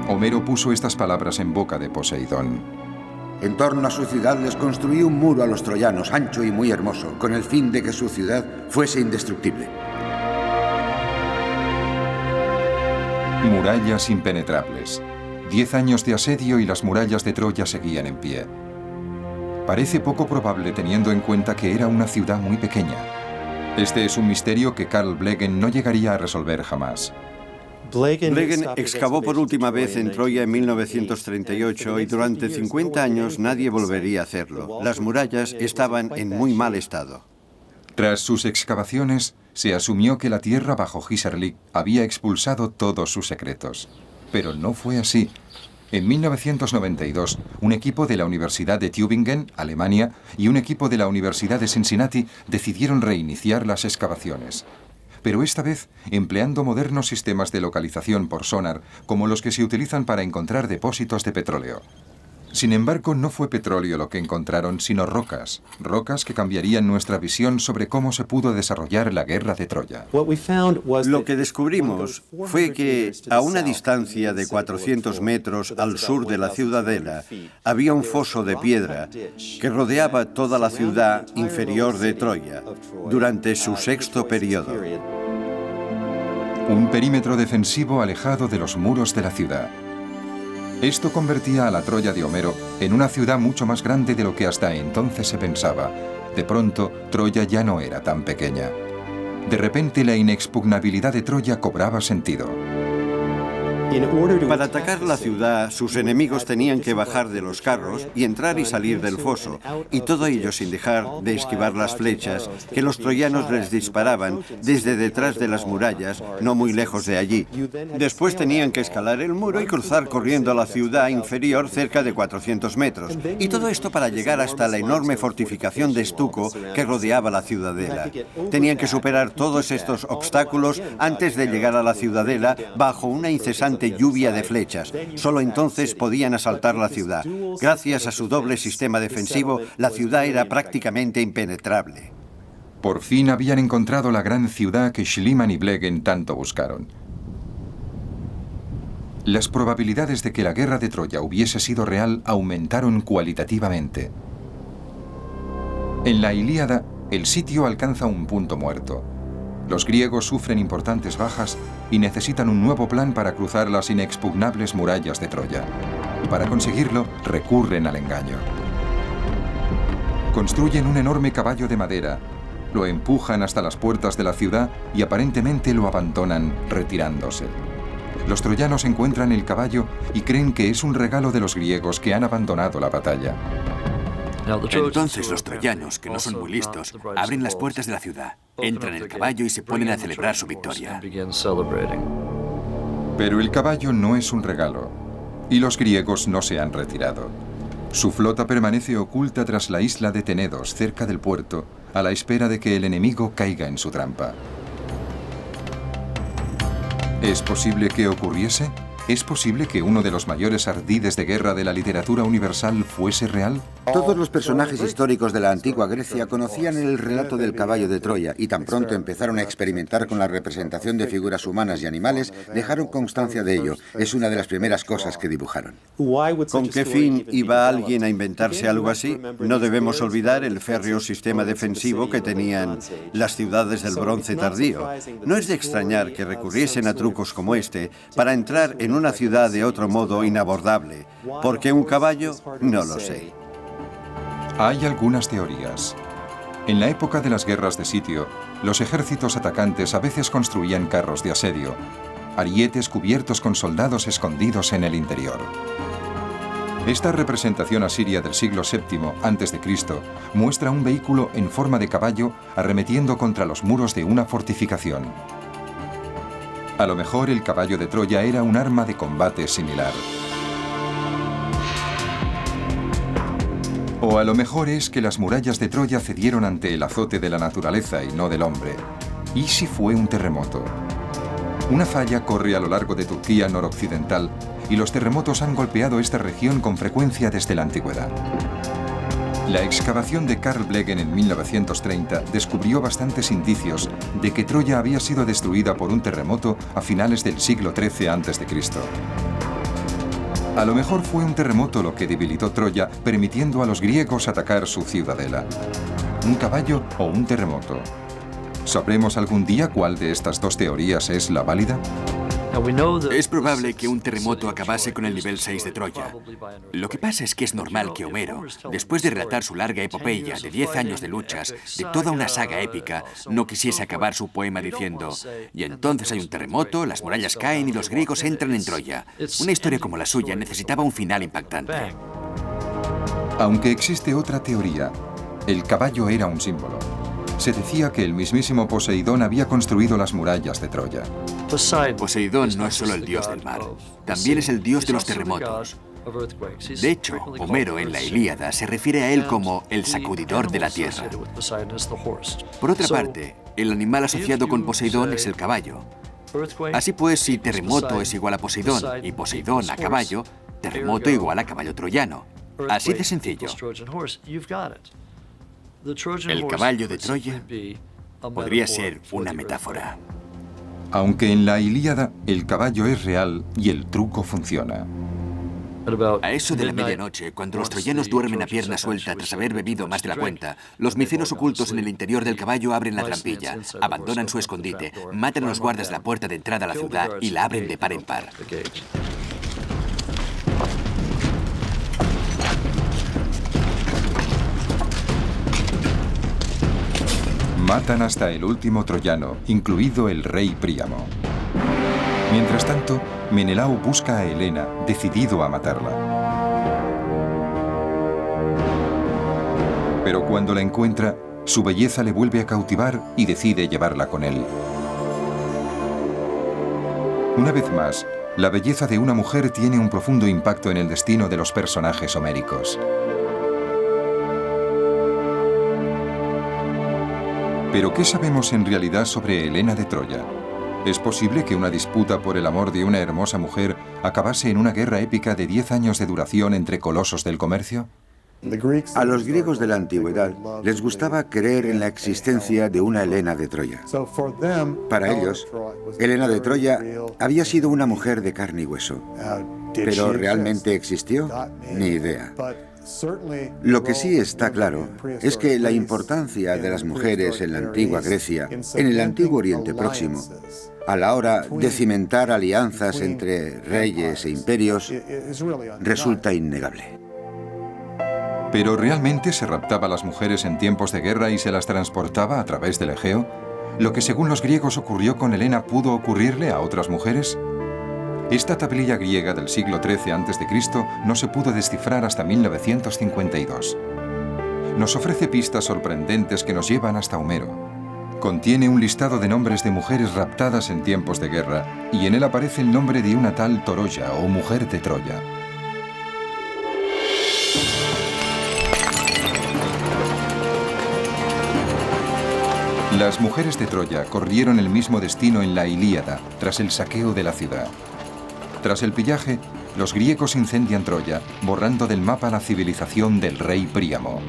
Homero puso estas palabras en boca de Poseidón. En torno a su ciudad les construí un muro a los troyanos, ancho y muy hermoso, con el fin de que su ciudad fuese indestructible. Murallas impenetrables. 10 años de asedio y las murallas de Troya seguían en pie. Parece poco probable teniendo en cuenta que era una ciudad muy pequeña. Este es un misterio que Carl Blegen no llegaría a resolver jamás. Blegen excavó por última vez en Troya en 1938 y durante 50 años nadie volvería a hacerlo. Las murallas estaban en muy mal estado. Tras sus excavaciones, se asumió que la tierra bajo Hizarlik había expulsado todos sus secretos. Pero no fue así. En 1992, un equipo de la Universidad de Tübingen, Alemania, y un equipo de la Universidad de Cincinnati decidieron reiniciar las excavaciones. Pero esta vez empleando modernos sistemas de localización por sonar, como los que se utilizan para encontrar depósitos de petróleo. Sin embargo, no fue petróleo lo que encontraron, sino rocas. Rocas que cambiarían nuestra visión sobre cómo se pudo desarrollar la guerra de Troya. Lo que descubrimos fue que a una distancia de 400 metros al sur de la ciudadela había un foso de piedra que rodeaba toda la ciudad inferior de Troya durante su sexto periodo. Un perímetro defensivo alejado de los muros de la ciudad. Esto convertía a la Troya de Homero en una ciudad mucho más grande de lo que hasta entonces se pensaba. De pronto, Troya ya no era tan pequeña. De repente, la inexpugnabilidad de Troya cobraba sentido. Para atacar la ciudad, sus enemigos tenían que bajar de los carros y entrar y salir del foso, y todo ello sin dejar de esquivar las flechas que los troyanos les disparaban desde detrás de las murallas, no muy lejos de allí. Después tenían que escalar el muro y cruzar corriendo a la ciudad inferior cerca de 400 metros, y todo esto para llegar hasta la enorme fortificación de estuco que rodeaba la ciudadela. Tenían que superar todos estos obstáculos antes de llegar a la ciudadela bajo una incesante lluvia de flechas. Solo entonces podían asaltar la ciudad. Gracias a su doble sistema defensivo, la ciudad era prácticamente impenetrable. Por fin habían encontrado la gran ciudad que Schliemann y Blegen tanto buscaron. Las probabilidades de que la guerra de Troya hubiese sido real aumentaron cualitativamente. En la Ilíada, el sitio alcanza un punto muerto. Los griegos sufren importantes bajas y necesitan un nuevo plan para cruzar las inexpugnables murallas de Troya. Para conseguirlo, recurren al engaño. Construyen un enorme caballo de madera, lo empujan hasta las puertas de la ciudad y aparentemente lo abandonan, retirándose. Los troyanos encuentran el caballo y creen que es un regalo de los griegos que han abandonado la batalla. Entonces los troyanos, que no son muy listos, abren las puertas de la ciudad, entran en el caballo y se ponen a celebrar su victoria. Pero el caballo no es un regalo, y los griegos no se han retirado. Su flota permanece oculta tras la isla de Tenedos, cerca del puerto, a la espera de que el enemigo caiga en su trampa. ¿Es posible que ocurriese? ¿Es posible que uno de los mayores ardides de guerra de la literatura universal fuese real? Todos los personajes históricos de la antigua Grecia conocían el relato del caballo de Troya y tan pronto empezaron a experimentar con la representación de figuras humanas y animales, dejaron constancia de ello. Es una de las primeras cosas que dibujaron. ¿Con qué fin iba alguien a inventarse algo así? No debemos olvidar el férreo sistema defensivo que tenían las ciudades del bronce tardío. No es de extrañar que recurriesen a trucos como este para entrar en una ciudad de otro modo inabordable. ¿Por qué un caballo? No lo sé. Hay algunas teorías. En la época de las guerras de sitio, los ejércitos atacantes a veces construían carros de asedio, arietes cubiertos con soldados escondidos en el interior. Esta representación asiria del siglo VII a.C. muestra un vehículo en forma de caballo arremetiendo contra los muros de una fortificación. A lo mejor el caballo de Troya era un arma de combate similar. O a lo mejor es que las murallas de Troya cedieron ante el azote de la naturaleza y no del hombre. ¿Y si fue un terremoto? Una falla corre a lo largo de Turquía noroccidental y los terremotos han golpeado esta región con frecuencia desde la antigüedad. La excavación de Carl Blegen en 1930 descubrió bastantes indicios de que Troya había sido destruida por un terremoto a finales del siglo XIII a.C. A lo mejor fue un terremoto lo que debilitó Troya, permitiendo a los griegos atacar su ciudadela. ¿Un caballo o un terremoto? ¿Sabremos algún día cuál de estas dos teorías es la válida? Es probable que un terremoto acabase con el nivel 6 de Troya. Lo que pasa es que es normal que Homero, después de relatar su larga epopeya de 10 años de luchas, de toda una saga épica, no quisiese acabar su poema diciendo: y entonces hay un terremoto, las murallas caen y los griegos entran en Troya. Una historia como la suya necesitaba un final impactante. Aunque existe otra teoría, el caballo era un símbolo. Se decía que el mismísimo Poseidón había construido las murallas de Troya. Poseidón no es solo el dios del mar, también es el dios de los terremotos. De hecho, Homero en la Ilíada se refiere a él como el sacudidor de la tierra. Por otra parte, el animal asociado con Poseidón es el caballo. Así pues, si terremoto es igual a Poseidón y Poseidón a caballo, terremoto igual a caballo troyano. Así de sencillo. El caballo de Troya podría ser una metáfora. Aunque en la Ilíada el caballo es real y el truco funciona. A eso de la medianoche, cuando los troyanos duermen a pierna suelta tras haber bebido más de la cuenta, los micenos ocultos en el interior del caballo abren la trampilla, abandonan su escondite, matan a los guardas de la puerta de entrada a la ciudad y la abren de par en par. Matan hasta el último troyano, incluido el rey Príamo. Mientras tanto, Menelao busca a Helena, decidido a matarla. Pero cuando la encuentra, su belleza le vuelve a cautivar y decide llevarla con él. Una vez más, la belleza de una mujer tiene un profundo impacto en el destino de los personajes homéricos. ¿Pero qué sabemos en realidad sobre Helena de Troya? ¿Es posible que una disputa por el amor de una hermosa mujer acabase en una guerra épica de 10 años de duración entre colosos del comercio? A los griegos de la antigüedad les gustaba creer en la existencia de una Helena de Troya. Para ellos, Helena de Troya había sido una mujer de carne y hueso. ¿Pero realmente existió? Ni idea. Lo que sí está claro es que la importancia de las mujeres en la antigua Grecia, en el antiguo Oriente Próximo, a la hora de cimentar alianzas entre reyes e imperios, resulta innegable. ¿Pero realmente se raptaba a las mujeres en tiempos de guerra y se las transportaba a través del Egeo? ¿Lo que según los griegos ocurrió con Helena pudo ocurrirle a otras mujeres? Esta tablilla griega del siglo XIII a.C. no se pudo descifrar hasta 1952. Nos ofrece pistas sorprendentes que nos llevan hasta Homero. Contiene un listado de nombres de mujeres raptadas en tiempos de guerra, y en él aparece el nombre de una tal Toroya o mujer de Troya. Las mujeres de Troya corrieron el mismo destino en la Ilíada, tras el saqueo de la ciudad. Tras el pillaje, los griegos incendian Troya, borrando del mapa la civilización del rey Príamo.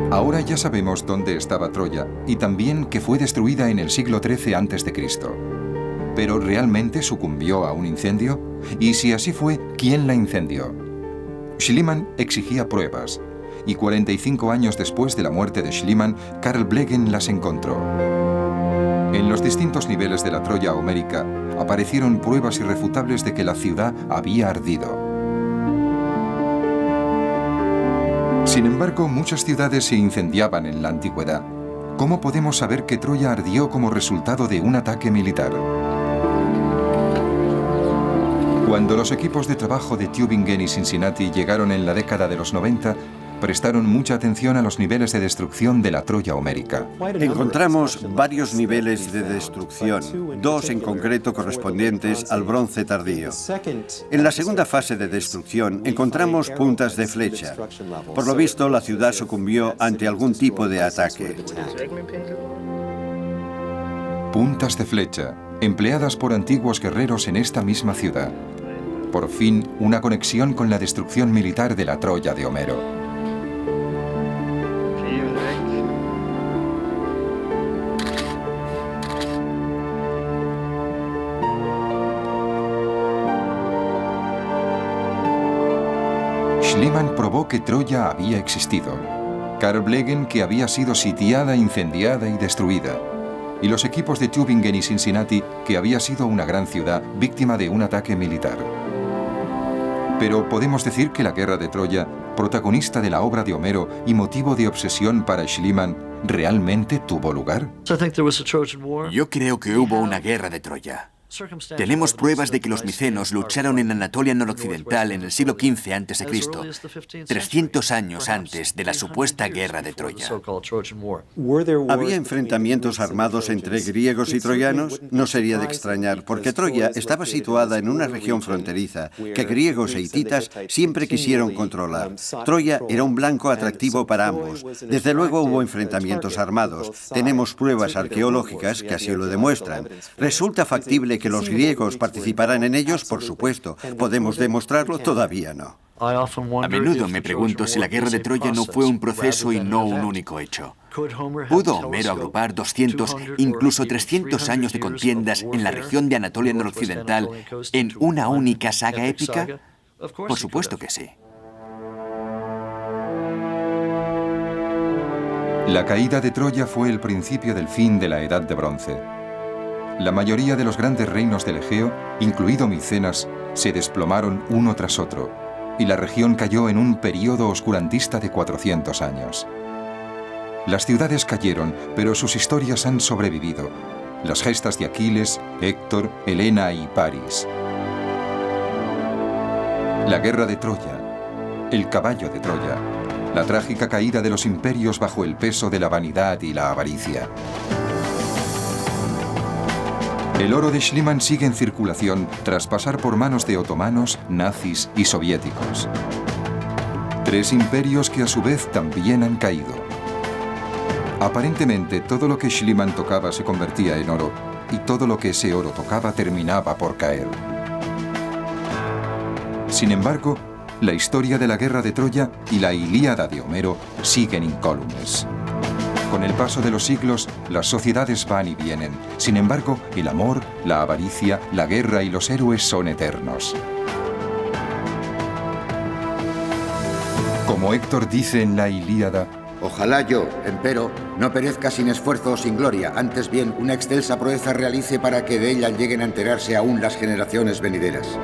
Ahora ya sabemos dónde estaba Troya y también que fue destruida en el siglo XIII a.C. ¿Pero realmente sucumbió a un incendio? Y si así fue, ¿quién la incendió? Schliemann exigía pruebas, y 45 años después de la muerte de Schliemann, Carl Blegen las encontró. En los distintos niveles de la Troya homérica aparecieron pruebas irrefutables de que la ciudad había ardido. Sin embargo, muchas ciudades se incendiaban en la antigüedad. ¿Cómo podemos saber que Troya ardió como resultado de un ataque militar? Cuando los equipos de trabajo de Tübingen y Cincinnati llegaron en la década de los 90, prestaron mucha atención a los niveles de destrucción de la Troya homérica. Encontramos varios niveles de destrucción, dos en concreto correspondientes al bronce tardío. En la segunda fase de destrucción encontramos puntas de flecha. Por lo visto, la ciudad sucumbió ante algún tipo de ataque. Puntas de flecha, empleadas por antiguos guerreros en esta misma ciudad. Por fin, una conexión con la destrucción militar de la Troya de Homero. Schliemann probó que Troya había existido. Carl Blegen que había sido sitiada, incendiada y destruida. y los equipos de Tübingen y Cincinnati, que había sido una gran ciudad víctima de un ataque militar. Pero podemos decir que la guerra de Troya, protagonista de la obra de Homero y motivo de obsesión para Schliemann, ¿realmente tuvo lugar? Yo creo que hubo una guerra de Troya. Tenemos pruebas de que los micenos lucharon en Anatolia noroccidental en el siglo XV a.C., 300 años antes de la supuesta guerra de Troya. ¿Había enfrentamientos armados entre griegos y troyanos? No sería de extrañar, porque Troya estaba situada en una región fronteriza que griegos e hititas siempre quisieron controlar. Troya era un blanco atractivo para ambos. Desde luego hubo enfrentamientos armados. Tenemos pruebas arqueológicas que así lo demuestran. ¿Resulta factible que los griegos participaran en ellos? Por supuesto. ¿Podemos demostrarlo? Todavía no. A menudo me pregunto si la guerra de Troya no fue un proceso y no un único hecho. ¿Pudo Homero agrupar 200, incluso 300 años de contiendas en la región de Anatolia noroccidental en una única saga épica? Por supuesto que sí. La caída de Troya fue el principio del fin de la Edad de Bronce. La mayoría de los grandes reinos del Egeo, incluido Micenas, se desplomaron uno tras otro, y la región cayó en un período oscurantista de 400 años. Las ciudades cayeron, pero sus historias han sobrevivido. Las gestas de Aquiles, Héctor, Helena y Paris. La guerra de Troya, el caballo de Troya, la trágica caída de los imperios bajo el peso de la vanidad y la avaricia. El oro de Schliemann sigue en circulación tras pasar por manos de otomanos, nazis y soviéticos. 3 imperios que a su vez también han caído. Aparentemente todo lo que Schliemann tocaba se convertía en oro y todo lo que ese oro tocaba terminaba por caer. Sin embargo, la historia de la guerra de Troya y la Ilíada de Homero siguen incólumes. Con el paso de los siglos, las sociedades van y vienen. Sin embargo, el amor, la avaricia, la guerra y los héroes son eternos. Como Héctor dice en la Ilíada: ojalá yo, empero, no perezca sin esfuerzo o sin gloria, antes bien una excelsa proeza realice para que de ella lleguen a enterarse aún las generaciones venideras.